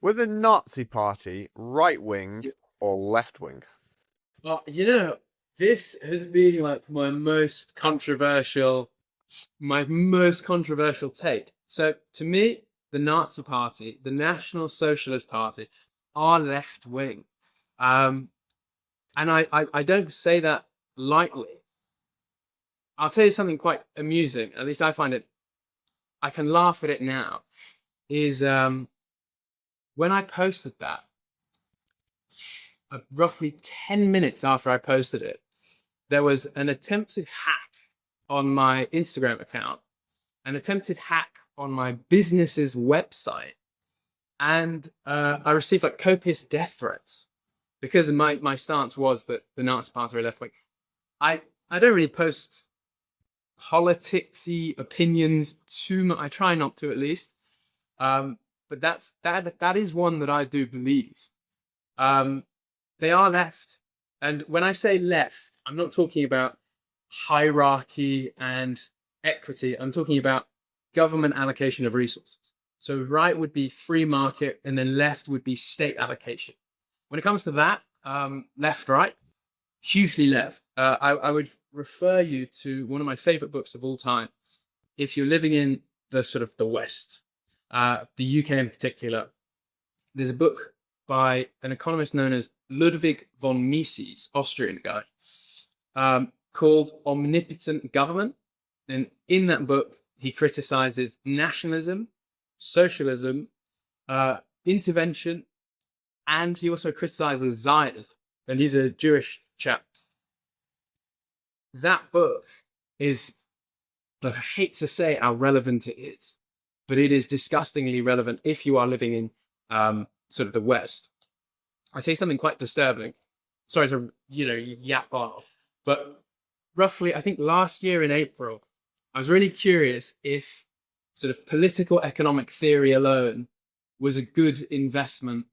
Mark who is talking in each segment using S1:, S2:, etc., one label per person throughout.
S1: Were the Nazi Party right wing or left wing?
S2: Well, this has been like my most controversial take. So to me, the Nazi Party, the National Socialist Party, are left wing, um, and I don't say that lightly. I'll tell you something quite amusing. At least I find it. I can laugh at it now. Is when I posted that, roughly 10 minutes after I posted it, there was an attempted hack on my Instagram account, an attempted hack on my business's website, and I received like copious death threats because my stance was that the Nazi Party are left wing. I don't really post politicsy opinions too much. I try not to, at least. But that is one that I do believe. Um, they are left, and when I say left, I'm not talking about hierarchy and equity. I'm talking about government allocation of resources. So right would be free market, and then left would be state allocation. When it comes to that, left, right, hugely left. I would refer you to one of my favorite books of all time. If you're living in the sort of the West, the UK in particular, there's a book by an economist known as Ludwig von Mises, Austrian guy, called Omnipotent Government. And in that book, he criticizes nationalism, socialism, intervention, and he also criticizes Zionism. And he's a Jewish chap. That book is, I hate to say how relevant it is, but it is disgustingly relevant if you are living in sort of the West. I say something quite disturbing. Sorry to yap on, but roughly, I think last year in April, I was really curious if sort of political economic theory alone was a good investment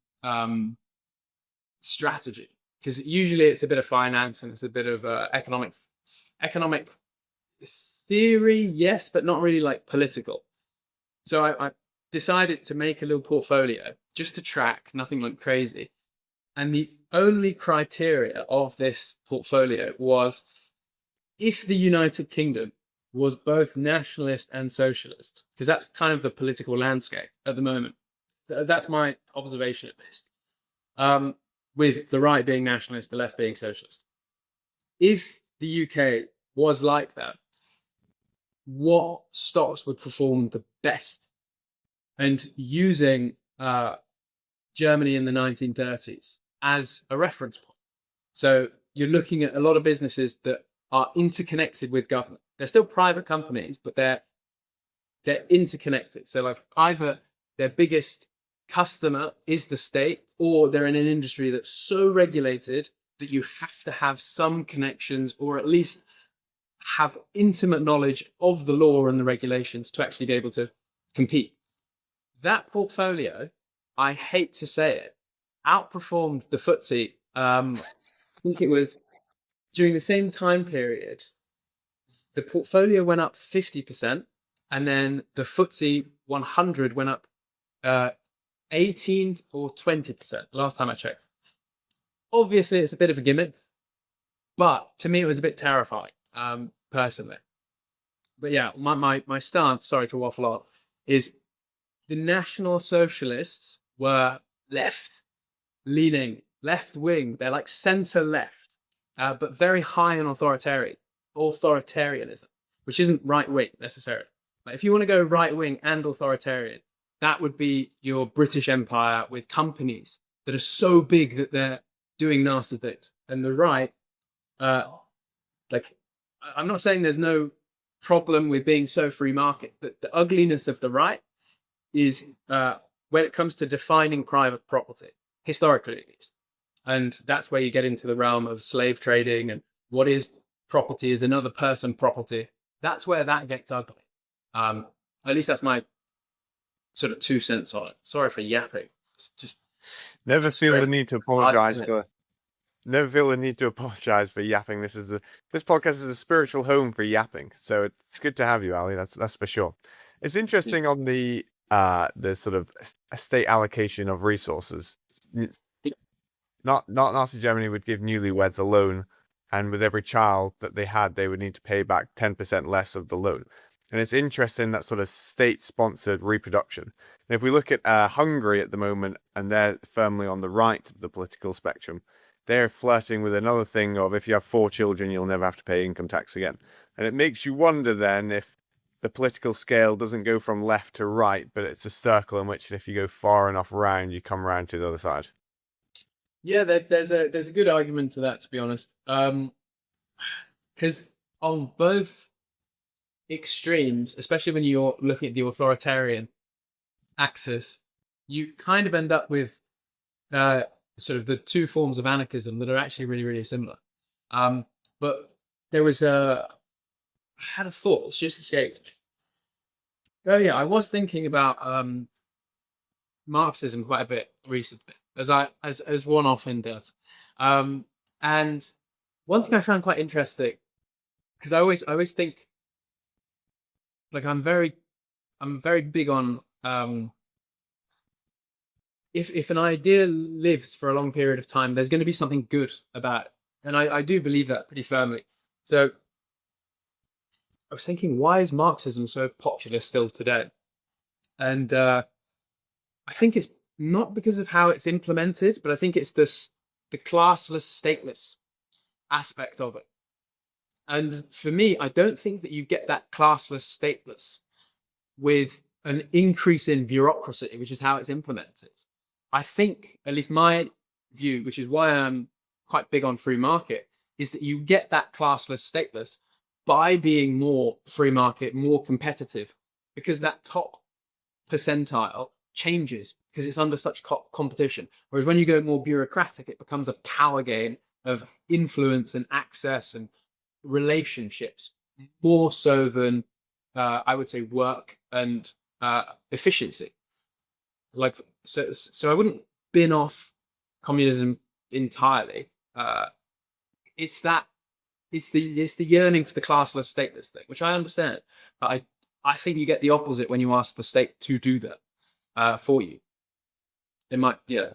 S2: strategy, because usually it's a bit of finance and it's a bit of economic theory, yes, but not really like political. So I decided to make a little portfolio just to track, nothing like crazy. And the only criteria of this portfolio was if the United Kingdom was both nationalist and socialist, because that's kind of the political landscape at the moment. That's my observation at least. With the right being nationalist, the left being socialist. If the UK was like that, what stocks would perform the best? And using Germany in the 1930s as a reference point. So you're looking at a lot of businesses that are interconnected with government. They're still private companies, but they're interconnected. So like either their biggest customer is the state, or they're in an industry that's so regulated that you have to have some connections, or at least have intimate knowledge of the law and the regulations to actually be able to compete. That portfolio, I hate to say it, outperformed the FTSE. I think it was during the same time period, the portfolio went up 50%, and then the FTSE 100 went up 18 or 20%, last time I checked. Obviously, it's a bit of a gimmick, but to me, it was a bit terrifying, personally. But yeah, my stance, sorry to waffle on, is the National Socialists were left-leaning, left-wing. They're like centre-left, but very high on authoritarianism, which isn't right-wing necessarily. But if you want to go right-wing and authoritarian, that would be your British Empire with companies that are so big that they're doing nasty things. And the right, like, I'm not saying there's no problem with being so free market, but the ugliness of the right is when it comes to defining private property, historically at least. And that's where you get into the realm of slave trading and what is property is another person property. That's where that gets ugly. At least that's my sort of 2 cents on it. Sorry for yapping. It's just
S1: Never feel the need to apologize
S2: argument.
S1: for Never feel the need to apologize for yapping. This podcast is a spiritual home for yapping, so it's good to have you, Ali. That's for sure. It's interesting on the the sort of a state allocation of resources. Not Nazi Germany would give newlyweds a loan, and with every child that they had, they would need to pay back 10% less of the loan. And it's interesting that sort of state-sponsored reproduction. And if we look at Hungary at the moment, and they're firmly on the right of the political spectrum, they're flirting with another thing of if you have 4 children, you'll never have to pay income tax again. And it makes you wonder then if the political scale doesn't go from left to right, but it's a circle in which if you go far enough round, you come round to the other side.
S2: Yeah, there's a good argument to that, to be honest. Because on both extremes, especially when you're looking at the authoritarian axis, you kind of end up with sort of the two forms of anarchism that are actually really, really similar. But there was I had a thought, it's just escaped. Oh yeah, I was thinking about Marxism quite a bit recently, as one often does. And one thing I found quite interesting, because I always think, like, I'm very big on if an idea lives for a long period of time, there's going to be something good about it, and I do believe that pretty firmly. So I was thinking, why is Marxism so popular still today? And I think it's not because of how it's implemented, but I think it's the classless, stateless aspect of it. And for me, I don't think that you get that classless, stateless with an increase in bureaucracy, which is how it's implemented. I think, at least my view, which is why I'm quite big on free market, is that you get that classless, stateless by being more free market, more competitive, because that top percentile changes because it's under such competition. Whereas when you go more bureaucratic, it becomes a power game of influence and access and relationships, more so than I would say work and efficiency. Like so I wouldn't bin off communism entirely. It's the yearning for the classless, stateless thing, which I understand, but I think you get the opposite when you ask the state to do that for you. It might, yeah.